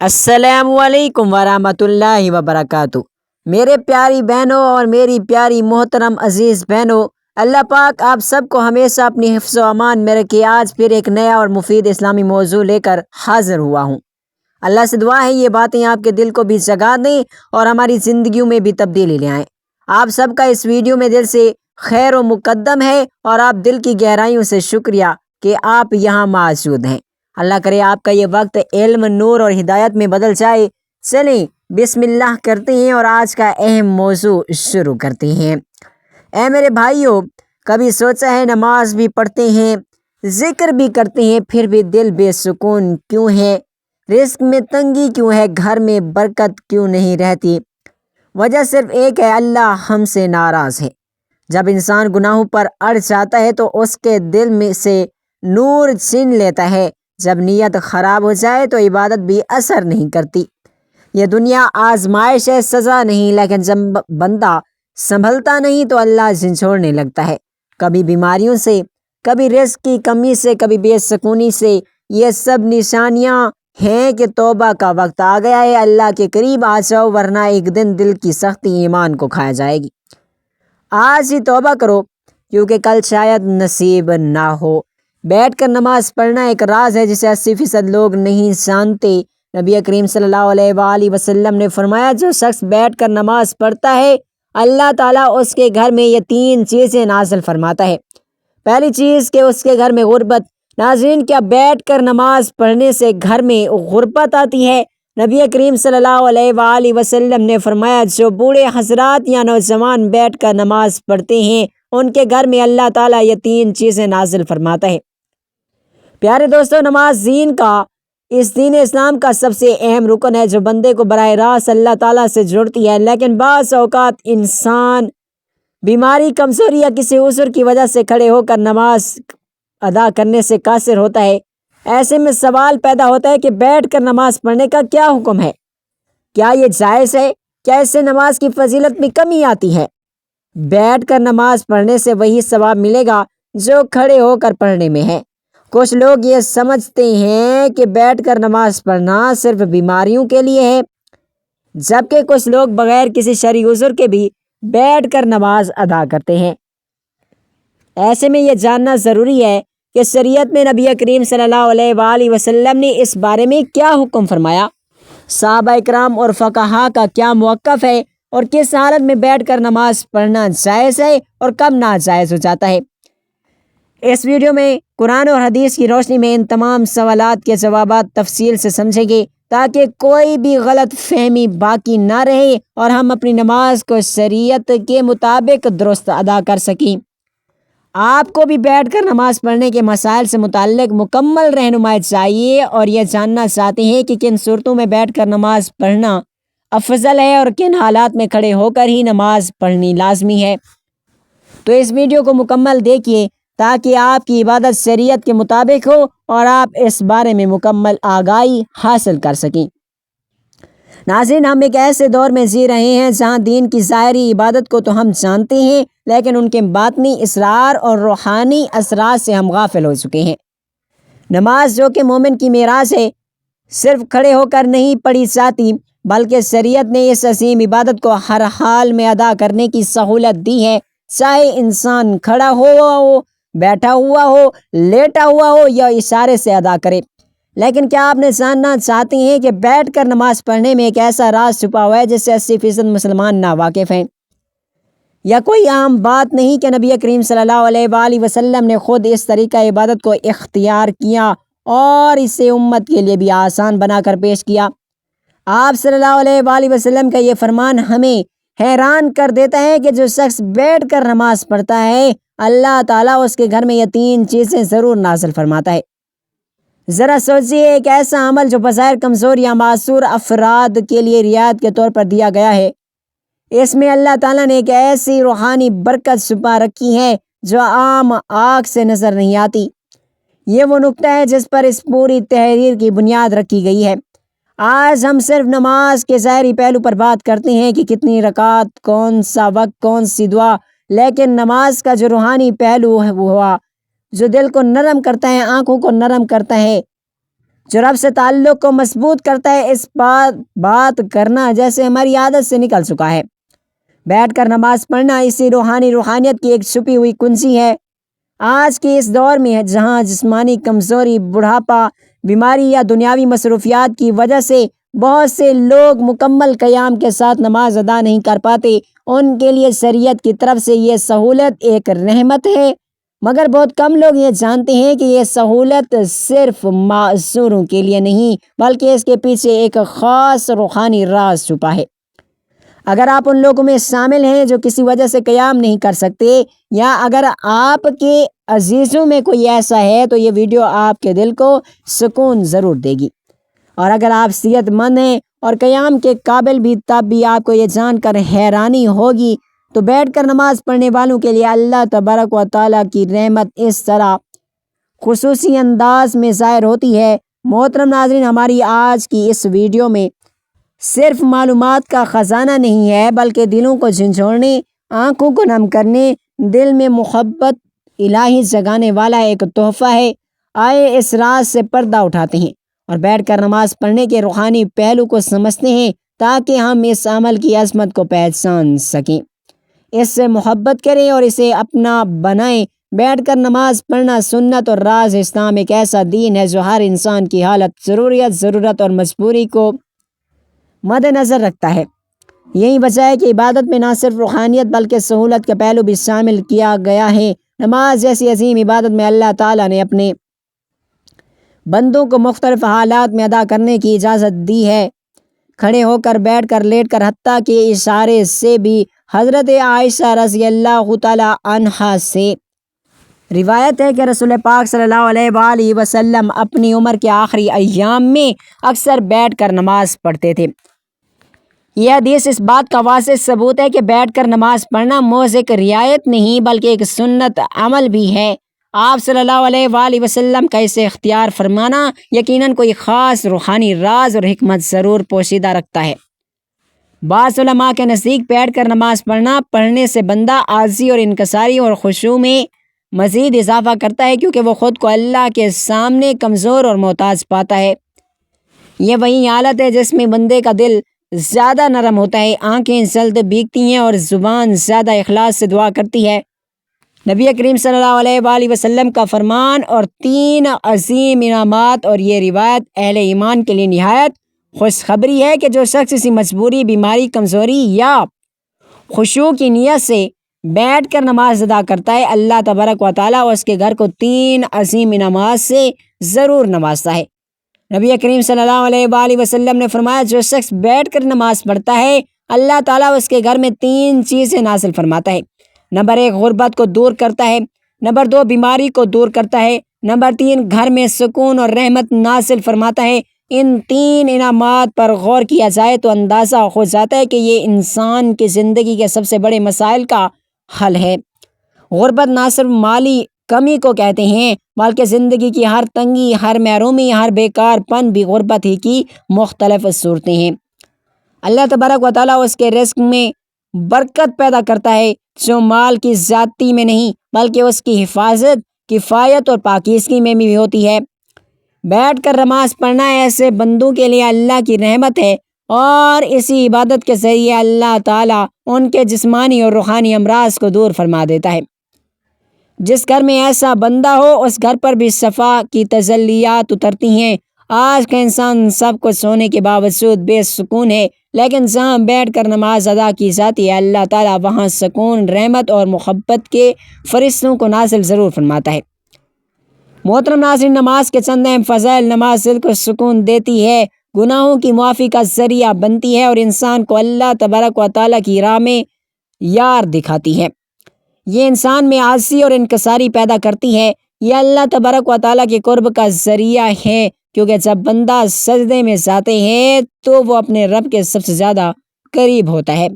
السلام علیکم ورحمۃ اللہ وبرکاتہ۔ میرے پیاری بہنوں اور میری پیاری محترم عزیز بہنوں، اللہ پاک آپ سب کو ہمیشہ اپنی حفظ و امان میں رکھے۔ آج پھر ایک نیا اور مفید اسلامی موضوع لے کر حاضر ہوا ہوں۔ اللہ سے دعا ہے یہ باتیں آپ کے دل کو بھی جگا دیں اور ہماری زندگیوں میں بھی تبدیلی لے آئیں۔ آپ سب کا اس ویڈیو میں دل سے خیر و مقدم ہے اور آپ دل کی گہرائیوں سے شکریہ کہ آپ یہاں موجود ہیں۔ اللہ کرے آپ کا یہ وقت علم، نور اور ہدایت میں بدل جائے۔ چلیں بسم اللہ کرتے ہیں اور آج کا اہم موضوع شروع کرتے ہیں۔ اے میرے بھائیوں، کبھی سوچا ہے نماز بھی پڑھتے ہیں، ذکر بھی کرتے ہیں، پھر بھی دل بے سکون کیوں ہے؟ رزق میں تنگی کیوں ہے؟ گھر میں برکت کیوں نہیں رہتی؟ وجہ صرف ایک ہے، اللہ ہم سے ناراض ہے۔ جب انسان گناہوں پر اڑ جاتا ہے تو اس کے دل میں سے نور چھین لیتا ہے۔ جب نیت خراب ہو جائے تو عبادت بھی اثر نہیں کرتی۔ یہ دنیا آزمائش ہے، سزا نہیں، لیکن جب بندہ سنبھلتا نہیں تو اللہ جھنجھوڑنے لگتا ہے۔ کبھی بیماریوں سے، کبھی رزق کی کمی سے، کبھی بے سکونی سے۔ یہ سب نشانیاں ہیں کہ توبہ کا وقت آ گیا ہے۔ اللہ کے قریب آ جاؤ ورنہ ایک دن دل کی سختی ایمان کو کھا جائے گی۔ آج ہی توبہ کرو کیونکہ کل شاید نصیب نہ ہو۔ بیٹھ کر نماز پڑھنا ایک راز ہے جسے 80% لوگ نہیں جانتے۔ نبی کریم صلی اللہ علیہ وآلہ وسلم نے فرمایا، جو شخص بیٹھ کر نماز پڑھتا ہے اللہ تعالیٰ اس کے گھر میں یہ 3 چیزیں نازل فرماتا ہے۔ پہلی چیز کہ اس کے گھر میں غربت۔ ناظرین، کیا بیٹھ کر نماز پڑھنے سے گھر میں غربت آتی ہے؟ نبی کریم صلی اللہ علیہ وآلہ وسلم نے فرمایا، جو بوڑھے حضرات یا نوجوان بیٹھ کر نماز پڑھتے ہیں ان کے گھر میں اللہ تعالیٰ یہ 3 چیزیں نازل فرماتا ہے۔ پیارے دوستو، نماز اس دین اسلام کا سب سے اہم رکن ہے جو بندے کو براہ راست اللہ تعالیٰ سے جوڑتی ہے۔ لیکن بعض اوقات انسان بیماری، کمزوری یا کسی عذر کی وجہ سے کھڑے ہو کر نماز ادا کرنے سے قاصر ہوتا ہے۔ ایسے میں سوال پیدا ہوتا ہے کہ بیٹھ کر نماز پڑھنے کا کیا حکم ہے؟ کیا یہ جائز ہے؟ کیا اس سے نماز کی فضیلت میں کمی آتی ہے؟ بیٹھ کر نماز پڑھنے سے وہی ثواب ملے گا جو کھڑے ہو کر پڑھنے میں ہے۔ کچھ لوگ یہ سمجھتے ہیں کہ بیٹھ کر نماز پڑھنا صرف بیماریوں کے لیے ہے، جبکہ کچھ لوگ بغیر کسی شرعی عذر کے بھی بیٹھ کر نماز ادا کرتے ہیں۔ ایسے میں یہ جاننا ضروری ہے کہ شریعت میں نبی کریم صلی اللہ علیہ وآلہ وسلم نے اس بارے میں کیا حکم فرمایا، صحابہ اکرام اور فقہا کا کیا موقف ہے، اور کس حالت میں بیٹھ کر نماز پڑھنا جائز ہے اور کب ناجائز ہو جاتا ہے۔ اس ویڈیو میں قرآن اور حدیث کی روشنی میں ان تمام سوالات کے جوابات تفصیل سے سمجھیں گے تاکہ کوئی بھی غلط فہمی باقی نہ رہے اور ہم اپنی نماز کو شریعت کے مطابق درست ادا کر سکیں۔ آپ کو بھی بیٹھ کر نماز پڑھنے کے مسائل سے متعلق مکمل رہنمائی چاہیے اور یہ جاننا چاہتے ہیں کہ کن صورتوں میں بیٹھ کر نماز پڑھنا افضل ہے اور کن حالات میں کھڑے ہو کر ہی نماز پڑھنی لازمی ہے۔ تو اس ویڈیو کو مکمل دیکھیے تاکہ آپ کی عبادت شریعت کے مطابق ہو اور آپ اس بارے میں مکمل آگاہی حاصل کر سکیں۔ ناظرین، ہم ایک ایسے دور میں جی رہے ہیں جہاں دین کی ظاہری عبادت کو تو ہم جانتے ہیں لیکن ان کے باطنی اسرار اور روحانی اثرات سے ہم غافل ہو چکے ہیں۔ نماز جو کہ مومن کی معراج ہے، صرف کھڑے ہو کر نہیں پڑھی جاتی بلکہ شریعت نے اس عظیم عبادت کو ہر حال میں ادا کرنے کی سہولت دی ہے، چاہے انسان کھڑا ہوا ہو، بیٹھا ہوا ہو، لیٹا ہوا ہو یا اشارے سے ادا کرے۔ لیکن کیا آپ نے جاننا چاہتے ہیں کہ بیٹھ کر نماز پڑھنے میں ایک ایسا راز چھپا ہوا ہے جس سے 80% مسلمان ناواقف ہیں؟ یا کوئی عام بات نہیں کہ نبی کریم صلی اللہ علیہ وآلہ وسلم نے خود اس طریقہ عبادت کو اختیار کیا اور اسے امت کے لیے بھی آسان بنا کر پیش کیا۔ آپ صلی اللہ علیہ وآلہ وسلم کا یہ فرمان ہمیں حیران کر دیتا ہے کہ جو شخص بیٹھ کر نماز پڑھتا ہے اللہ تعالیٰ اس کے گھر میں یہ 3 چیزیں ضرور نازل فرماتا ہے۔ ذرا سوچیے، ایک ایسا عمل جو بظاہر کمزور یا معذور افراد کے لیے رعایت کے طور پر دیا گیا ہے، اس میں اللہ تعالیٰ نے ایک ایسی روحانی برکت چھپا رکھی ہے جو عام آنکھ سے نظر نہیں آتی۔ یہ وہ نقطہ ہے جس پر اس پوری تحریر کی بنیاد رکھی گئی ہے۔ آج ہم صرف نماز کے ظاہری پہلو پر بات کرتے ہیں کہ کتنی رکعت، کون سا وقت، کون سی دعا، لیکن نماز کا جو روحانی پہلو ہوا جو دل کو نرم کرتا ہے، آنکھوں کو نرم کرتا ہے، جو رب سے تعلق کو مضبوط کرتا ہے۔ اس بات کرنا جیسے ہماری عادت سے نکل چکا ہے۔ بیٹھ کر نماز پڑھنا اسی روحانیت کی ایک چھپی ہوئی کنجی ہے۔ آج کے اس دور میں جہاں جسمانی کمزوری، بڑھاپا، بیماری یا دنیاوی مصروفیات کی وجہ سے بہت سے لوگ مکمل قیام کے ساتھ نماز ادا نہیں کر پاتے، ان کے لیے شریعت کی طرف سے یہ سہولت ایک رحمت ہے، مگر بہت کم لوگ یہ جانتے ہیں کہ یہ سہولت صرف معذوروں کے لیے نہیں بلکہ اس کے پیچھے ایک خاص روحانی راز چھپا ہے۔ اگر آپ ان لوگوں میں شامل ہیں جو کسی وجہ سے قیام نہیں کر سکتے، یا اگر آپ کے عزیزوں میں کوئی ایسا ہے تو یہ ویڈیو آپ کے دل کو سکون ضرور دے گی، اور اگر آپ صحت مند ہیں اور قیام کے قابل بھی، تب بھی آپ کو یہ جان کر حیرانی ہوگی۔ تو بیٹھ کر نماز پڑھنے والوں کے لیے اللہ تبارک و تعالیٰ کی رحمت اس طرح خصوصی انداز میں ظاہر ہوتی ہے۔ محترم ناظرین، ہماری آج کی اس ویڈیو میں صرف معلومات کا خزانہ نہیں ہے، بلکہ دلوں کو جھنجھوڑنے، آنکھوں کو نم کرنے، دل میں محبت الہی جگانے والا ایک تحفہ ہے۔ آئے اس راز سے پردہ اٹھاتے ہیں اور بیٹھ کر نماز پڑھنے کے روحانی پہلو کو سمجھتے ہیں، تاکہ ہم اس عمل کی عظمت کو پہچان سکیں، اس سے محبت کریں اور اسے اپنا بنائیں۔ بیٹھ کر نماز پڑھنا سنت اور راز اسلام ایک ایسا دین ہے جو ہر انسان کی حالت، ضرورت اور مجبوری کو مد نظر رکھتا ہے۔ یہی وجہ ہے کہ عبادت میں نہ صرف روحانیت بلکہ سہولت کا پہلو بھی شامل کیا گیا ہے۔ نماز جیسی عظیم عبادت میں اللہ تعالیٰ نے اپنے بندوں کو مختلف حالات میں ادا کرنے کی اجازت دی ہے، کھڑے ہو کر، بیٹھ کر، لیٹ کر، حتیٰ کہ اشارے سے بھی۔ حضرت عائشہ رضی اللہ تعالیٰ عنہا سے روایت ہے کہ رسول پاک صلی اللہ علیہ وآلہ وسلم اپنی عمر کے آخری ایام میں اکثر بیٹھ کر نماز پڑھتے تھے۔ یہ حدیث اس بات کا واضح ثبوت ہے کہ بیٹھ کر نماز پڑھنا محض ایک رعایت نہیں بلکہ ایک سنت عمل بھی ہے۔ آپ صلی اللہ علیہ وآلہ وسلم کا اسے اختیار فرمانا یقیناً کوئی خاص روحانی راز اور حکمت ضرور پوشیدہ رکھتا ہے۔ بعض علماء کے نزدیک بیٹھ کر نماز پڑھنے سے بندہ عاجزی اور انکساری اور خشوع میں مزید اضافہ کرتا ہے، کیونکہ وہ خود کو اللہ کے سامنے کمزور اور محتاج پاتا ہے۔ یہ وہی حالت ہے جس میں بندے کا دل زیادہ نرم ہوتا ہے، آنکھیں جلد بھیگتی ہیں اور زبان زیادہ اخلاص سے دعا کرتی ہے۔ نبی کریم صلی اللہ علیہ وآلہ وسلم کا فرمان اور 3 عظیم انعامات اور یہ روایت اہل ایمان کے لیے نہایت خوشخبری ہے کہ جو شخص اسی مجبوری، بیماری، کمزوری یا خشوع کی نیت سے بیٹھ کر نماز ادا کرتا ہے، اللہ تبارک و تعالیٰ اس کے گھر کو 3 عظیم انعامات سے ضرور نوازتا ہے۔ نبی کریم صلی اللہ علیہ وآلہ وسلم نے فرمایا، جو شخص بیٹھ کر نماز پڑھتا ہے اللہ تعالیٰ اس کے گھر میں 3 چیزیں نازل فرماتا ہے۔ نمبر 1 غربت کو دور کرتا ہے، نمبر 2 بیماری کو دور کرتا ہے، نمبر 3 گھر میں سکون اور رحمت نازل فرماتا ہے۔ ان 3 انعامات پر غور کیا جائے تو اندازہ ہو جاتا ہے کہ یہ انسان کی زندگی کے سب سے بڑے مسائل کا حل ہے۔ غربت نہ صرف مالی کمی کو کہتے ہیں بلکہ زندگی کی ہر تنگی، ہر محرومی، ہر بیکار پن بھی غربت ہی کی مختلف صورتیں ہیں۔ اللہ تبارک و تعالیٰ اس کے رزق میں برکت پیدا کرتا ہے جو مال کی زیادتی میں نہیں بلکہ اس کی حفاظت، کفایت اور پاکیزگی میں بھی ہوتی ہے۔ بیٹھ کر نماز پڑھنا ایسے بندوں کے لیے اللہ کی رحمت ہے، اور اسی عبادت کے ذریعے اللہ تعالیٰ ان کے جسمانی اور روحانی امراض کو دور فرما دیتا ہے۔ جس گھر میں ایسا بندہ ہو اس گھر پر بھی شفا کی تجلیات اترتی ہیں۔ آج کا انسان سب کچھ ہونے کے باوجود بے سکون ہے، لیکن جہاں بیٹھ کر نماز ادا کی جاتی ہے اللہ تعالیٰ وہاں سکون، رحمت اور محبت کے فرشتوں کو نازل ضرور فرماتا ہے۔ محترم ناظرین، نماز کے چند اہم فضائل: نماز دل کو سکون دیتی ہے، گناہوں کی معافی کا ذریعہ بنتی ہے اور انسان کو اللہ تبارک و تعالیٰ کی راہ میں یار دکھاتی ہے۔ یہ انسان میں عاجزی اور انکساری پیدا کرتی ہے۔ یہ اللہ تبارک و تعالیٰ کے قرب کا ذریعہ ہے، کیونکہ جب بندہ سجدے میں جاتے ہیں تو وہ اپنے رب کے سب سے زیادہ قریب ہوتا ہے۔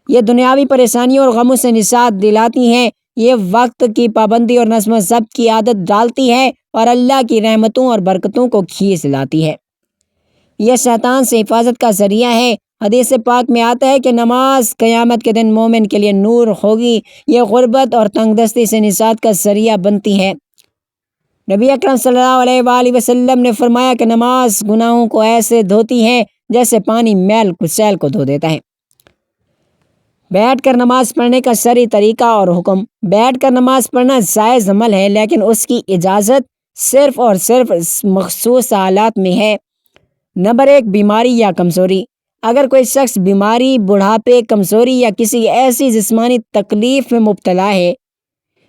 یہ دنیاوی پریشانیوں اور غموں سے نجات دلاتی ہیں، یہ وقت کی پابندی اور نظم و ضبط کی عادت ڈالتی ہے اور اللہ کی رحمتوں اور برکتوں کو کھینچ لاتی ہے۔ یہ شیطان سے حفاظت کا ذریعہ ہے۔ حدیث پاک میں آتا ہے کہ نماز قیامت کے دن مومن کے لیے نور ہوگی۔ یہ غربت اور تنگ دستی سے نجات کا ذریعہ بنتی ہے۔ نبی اکرم صلی اللہ علیہ وآلہ وسلم نے فرمایا کہ نماز گناہوں کو ایسے دھوتی ہے جیسے پانی میل کسیل کو دھو دیتا ہے۔ بیٹھ کر نماز پڑھنے کا شرعی طریقہ اور حکم۔ بیٹھ کر نماز پڑھنا جائز عمل ہے، لیکن اس کی اجازت صرف اور صرف مخصوص حالات میں ہے۔ نمبر 1، بیماری یا کمزوری۔ اگر کوئی شخص بیماری، بڑھاپے، کمزوری یا کسی ایسی جسمانی تکلیف میں مبتلا ہے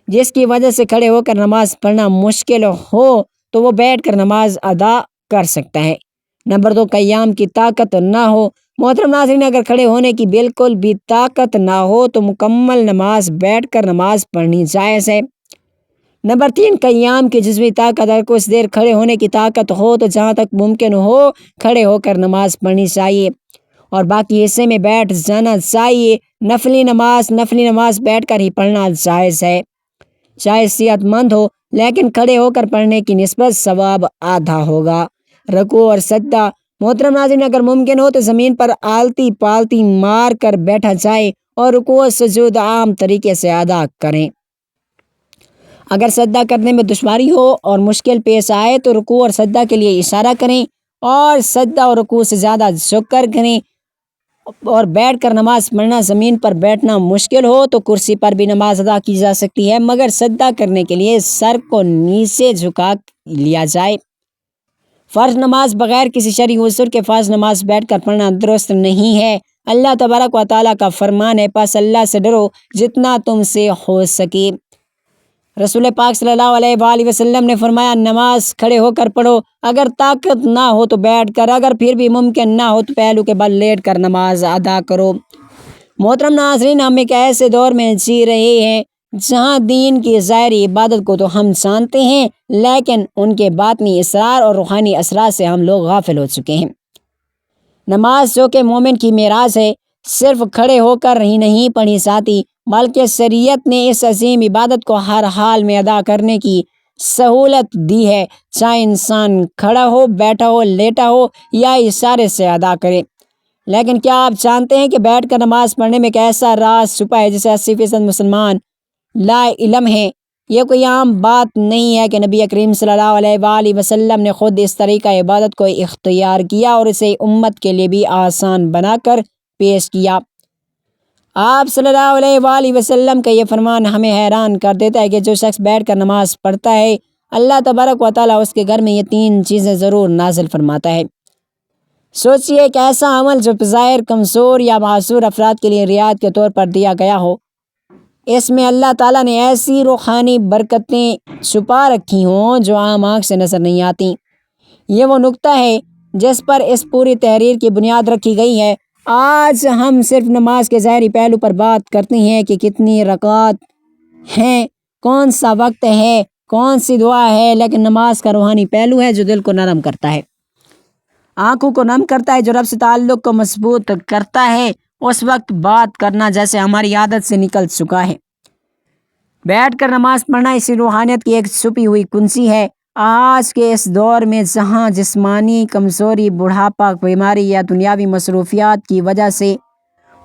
جس کی وجہ سے کھڑے ہو کر نماز پڑھنا مشکل ہو تو وہ بیٹھ کر نماز ادا کر سکتا ہے۔ نمبر 2، قیام کی طاقت نہ ہو۔ محترم ناظرین، اگر کھڑے ہونے کی بالکل بھی طاقت نہ ہو تو مکمل نماز بیٹھ کر نماز پڑھنی جائز ہے۔ نمبر 3، قیام کی جسمی طاقت۔ اگر کچھ دیر کھڑے ہونے کی طاقت ہو تو جہاں تک ممکن ہو کھڑے ہو کر نماز پڑھنی چاہیے اور باقی حصے میں بیٹھ جانا چاہیے۔ نفلی نماز بیٹھ کر ہی پڑھنا جائز ہے، چاہے صحت مند ہو، لیکن کھڑے ہو کر پڑھنے کی نسبت ثواب آدھا ہوگا۔ رکوع اور سجدہ۔ محترم ناظرین، اگر ممکن ہو تو زمین پر آلتی پالتی مار کر بیٹھا جائے اور رکوع و سجود عام طریقے سے ادا کریں۔ اگر سجدہ کرنے میں دشواری ہو اور مشکل پیش آئے تو رکوع اور سجدہ کے لیے اشارہ کریں اور سجدہ اور رکوع سے زیادہ جھک کر کریں۔ اور بیٹھ کر نماز پڑھنا، زمین پر بیٹھنا مشکل ہو تو کرسی پر بھی نماز ادا کی جا سکتی ہے، مگر سجدہ کرنے کے لیے سر کو نیچے جھکا لیا جائے۔ فرض نماز بغیر کسی شرعی عذر کے فرض نماز بیٹھ کر پڑھنا درست نہیں ہے۔ اللہ تبارک و تعالیٰ کا فرمان ہے، پس اللہ سے ڈرو جتنا تم سے ہو سکے۔ رسول پاک صلی اللہ علیہ وآلہ وسلم نے فرمایا، نماز کھڑے ہو کر پڑھو، اگر طاقت نہ ہو تو بیٹھ کر، اگر پھر بھی ممکن نہ ہو تو پہلو کے بل لیٹ کر نماز ادا کرو۔ محترم ناظرین، ہم ایک ایسے دور میں جی رہے ہیں جہاں دین کی ظاہری عبادت کو تو ہم جانتے ہیں، لیکن ان کے باطنی اسرار اور روحانی اثرات سے ہم لوگ غافل ہو چکے ہیں۔ نماز جو کہ مومن کی معراج ہے، صرف کھڑے ہو کر ہی نہیں پڑھی جاتی، بلکہ شریعت نے اس عظیم عبادت کو ہر حال میں ادا کرنے کی سہولت دی ہے، چاہے انسان کھڑا ہو، بیٹھا ہو، لیٹا ہو یا اشارے سے ادا کرے۔ لیکن کیا آپ جانتے ہیں کہ بیٹھ کر نماز پڑھنے میں ایک ایسا راز چھپا ہے جسے 80% مسلمان لا علم ہیں؟ یہ کوئی عام بات نہیں ہے کہ نبی کریم صلی اللہ علیہ وآلہ وسلم نے خود اس طریقہ عبادت کو اختیار کیا اور اسے امت کے لیے بھی آسان بنا کر پیش کیا۔ آپ صلی اللہ علیہ وآلہ وسلم کا یہ فرمان ہمیں حیران کر دیتا ہے کہ جو شخص بیٹھ کر نماز پڑھتا ہے، اللہ تبارک و تعالیٰ اس کے گھر میں یہ 3 چیزیں ضرور نازل فرماتا ہے۔ سوچئے، ایک ایسا عمل جو بظاہر کمزور یا معذور افراد کے لیے رعایت کے طور پر دیا گیا ہو، اس میں اللہ تعالیٰ نے ایسی روحانی برکتیں چھپا رکھی ہوں جو عام آنکھ سے نظر نہیں آتی۔ یہ وہ نقطہ ہے جس پر اس پوری تحریر کی بنیاد رکھی گئی ہے۔ آج ہم صرف نماز کے ظاہری پہلو پر بات کرتے ہیں کہ کتنی رکعات ہیں، کون سا وقت ہے، کون سی دعا ہے، لیکن نماز کا روحانی پہلو ہے جو دل کو نرم کرتا ہے، آنکھوں کو نم کرتا ہے، جو رب سے تعلق کو مضبوط کرتا ہے۔ اس وقت بات کرنا جیسے ہماری عادت سے نکل چکا ہے۔ بیٹھ کر نماز پڑھنا اسی روحانیت کی ایک چھپی ہوئی کنجی ہے۔ آج کے اس دور میں جہاں جسمانی کمزوری، بڑھاپا، بیماری یا دنیاوی مصروفیات کی وجہ سے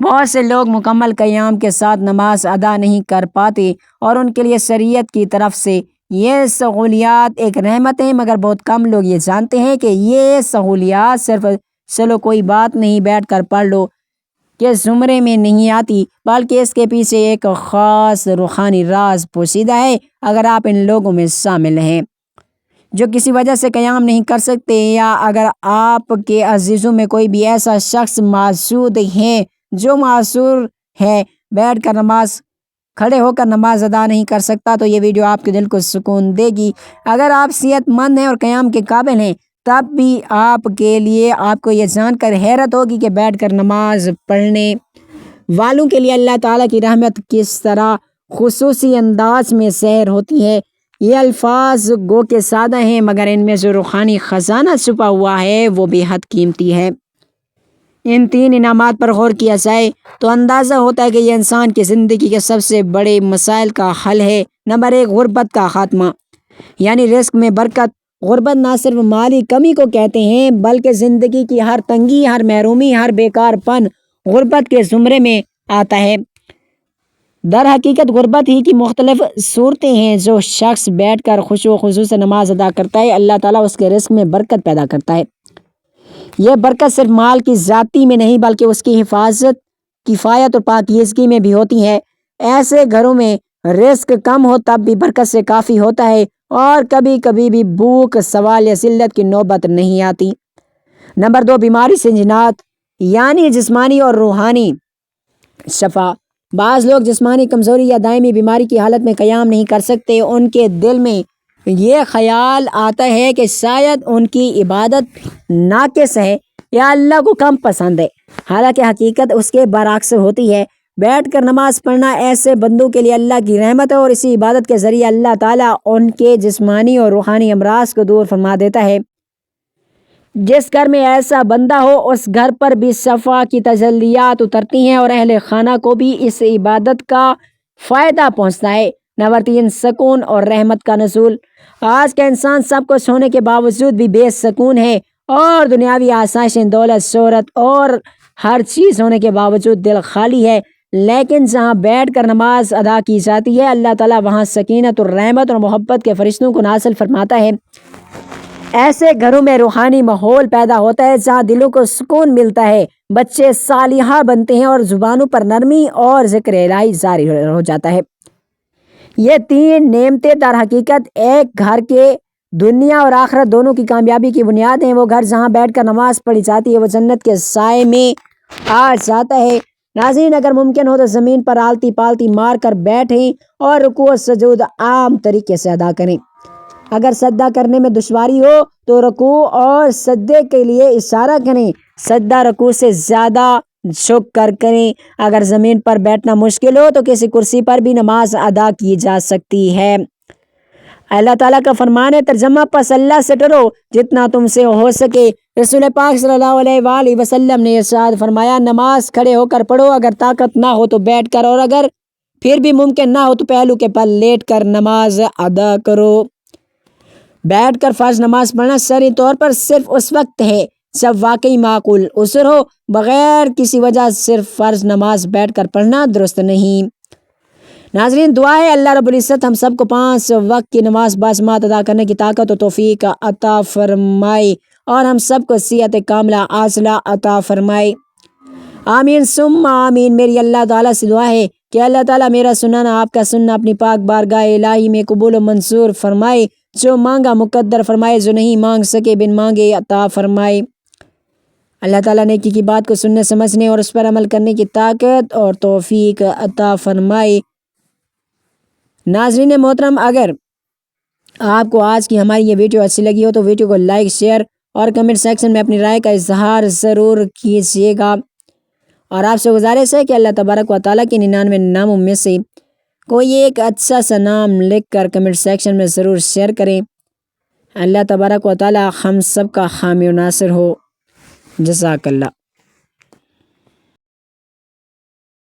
بہت سے لوگ مکمل قیام کے ساتھ نماز ادا نہیں کر پاتے اور ان کے لیے شریعت کی طرف سے یہ سہولیات ایک رحمت ہے، مگر بہت کم لوگ یہ جانتے ہیں کہ یہ سہولیات صرف چلو کوئی بات نہیں بیٹھ کر پڑھ لو کے زمرے میں نہیں آتی، بلکہ اس کے پیچھے ایک خاص روحانی راز پوشیدہ ہے۔ اگر آپ ان لوگوں میں شامل ہیں جو کسی وجہ سے قیام نہیں کر سکتے، یا اگر آپ کے عزیزوں میں کوئی بھی ایسا شخص موجود ہے جو معذور ہے، بیٹھ کر نماز، کھڑے ہو کر نماز ادا نہیں کر سکتا، تو یہ ویڈیو آپ کے دل کو سکون دے گی۔ اگر آپ صحت مند ہیں اور قیام کے قابل ہیں، تب بھی آپ کے لیے آپ کو یہ جان کر حیرت ہوگی کہ بیٹھ کر نماز پڑھنے والوں کے لیے اللہ تعالیٰ کی رحمت کس طرح خصوصی انداز میں ظاہر ہوتی ہے۔ یہ الفاظ گو کہ سادہ ہیں، مگر ان میں جو روحانی خزانہ چھپا ہوا ہے وہ بے حد قیمتی ہے۔ ان 3 انعامات پر غور کیا جائے تو اندازہ ہوتا ہے کہ یہ انسان کی زندگی کے سب سے بڑے مسائل کا حل ہے۔ نمبر 1، غربت کا خاتمہ، یعنی رزق میں برکت۔ غربت نہ صرف مالی کمی کو کہتے ہیں بلکہ زندگی کی ہر تنگی، ہر محرومی، ہر بیکار پن غربت کے زمرے میں آتا ہے۔ در حقیقت غربت ہی کی مختلف صورتیں ہیں۔ جو شخص بیٹھ کر خشوع و خضوع سے نماز ادا کرتا ہے اللہ تعالیٰ اس کے رزق میں برکت پیدا کرتا ہے۔ یہ برکت صرف مال کی ذاتی میں نہیں بلکہ اس کی حفاظت، کفایت اور پاکیزگی میں بھی ہوتی ہے۔ ایسے گھروں میں رزق کم ہو تب بھی برکت سے کافی ہوتا ہے اور کبھی کبھی بھی بھوک، سوال یا ذلت کی نوبت نہیں آتی۔ نمبر 2، بیماری سے نجات یعنی جسمانی اور روحانی شفا۔ بعض لوگ جسمانی کمزوری یا دائمی بیماری کی حالت میں قیام نہیں کر سکتے۔ ان کے دل میں یہ خیال آتا ہے کہ شاید ان کی عبادت ناقص ہے یا اللہ کو کم پسند ہے، حالانکہ حقیقت اس کے برعکس ہوتی ہے۔ بیٹھ کر نماز پڑھنا ایسے بندوں کے لیے اللہ کی رحمت ہے اور اسی عبادت کے ذریعے اللہ تعالیٰ ان کے جسمانی اور روحانی امراض کو دور فرما دیتا ہے۔ جس گھر میں ایسا بندہ ہو اس گھر پر بھی شفا کی تجلیات اترتی ہیں اور اہل خانہ کو بھی اس عبادت کا فائدہ پہنچتا ہے۔ نمبر 3، سکون اور رحمت کا نزول۔ آج کا انسان سب کچھ ہونے کے باوجود بھی بے سکون ہے اور دنیاوی آسائشیں، دولت، شہرت اور ہر چیز ہونے کے باوجود دل خالی ہے۔ لیکن جہاں بیٹھ کر نماز ادا کی جاتی ہے اللہ تعالیٰ وہاں سکینت اور رحمت اور محبت کے فرشتوں کو نازل فرماتا ہے۔ ایسے گھروں میں روحانی ماحول پیدا ہوتا ہے جہاں دلوں کو سکون ملتا ہے، بچے صالحہ بنتے ہیں اور زبانوں پر نرمی اور ذکر الہی جاری ہو جاتا ہے۔ یہ 3 نعمتیں در حقیقت ایک گھر کے دنیا اور آخرت دونوں کی کامیابی کی بنیاد ہیں۔ وہ گھر جہاں بیٹھ کر نماز پڑھی جاتی ہے وہ جنت کے سائے میں آ جاتا ہے۔ ناظرین، اگر ممکن ہو تو زمین پر آلتی پالتی مار کر بیٹھیں اور رکوع و سجود عام طریقے سے ادا کریں۔ اگر سجدہ کرنے میں دشواری ہو تو رکوع اور سجدے کے لیے اشارہ کریں، سجدہ رکوع سے زیادہ جھک کر کریں۔ اگر زمین پر بیٹھنا مشکل ہو تو کسی کرسی پر بھی نماز ادا کی جا سکتی ہے۔ اللہ تعالیٰ کا فرمان ہے، ترجمہ پس اللہ سے ڈرو جتنا تم سے ہو سکے۔ رسول پاک صلی اللہ علیہ وآلہ وسلم نے ارشاد فرمایا، نماز کھڑے ہو کر پڑھو، اگر طاقت نہ ہو تو بیٹھ کر، اور اگر پھر بھی ممکن نہ ہو تو پہلو کے پل لیٹ کر نماز ادا کرو۔ بیٹھ کر فرض نماز پڑھنا شرعی طور پر صرف اس وقت ہے جب واقعی معقول عذر ہو، بغیر کسی وجہ صرف فرض نماز بیٹھ کر پڑھنا درست نہیں۔ ناظرین، دعا ہے اللہ رب العزت ہم سب کو 5 وقت کی نماز باجماعت ادا کرنے کی طاقت و توفیق عطا فرمائے اور ہم سب کو صحت کاملہ عاجلہ عطا فرمائے، آمین ثم آمین۔ میری اللہ تعالیٰ سے دعا ہے کہ اللہ تعالیٰ میرا سننا آپ کا سننا اپنی پاک بارگاہ الہی میں قبول و منظور فرمائے، جو مانگا مقدر فرمائے، جو نہیں مانگ سکے بن مانگے عطا فرمائے۔ اللہ تعالیٰ نیکی کی بات کو سننے، سمجھنے اور اس پر عمل کرنے کی طاقت اور توفیق عطا فرمائے۔ ناظرین محترم، اگر آپ کو آج کی ہماری یہ ویڈیو اچھی لگی ہو تو ویڈیو کو لائک، شیئر اور کمنٹ سیکشن میں اپنی رائے کا اظہار ضرور کیجیے گا، اور آپ سے گزارش ہے کہ اللہ تبارک و تعالیٰ کے 99 ناموں میں سے کوئی ایک اچھا سا نام لکھ کر کمنٹ سیکشن میں ضرور شیئر کریں۔ اللہ تبارک و تعالیٰ ہم سب کا حامی و ناصر ہو۔ جزاک اللہ۔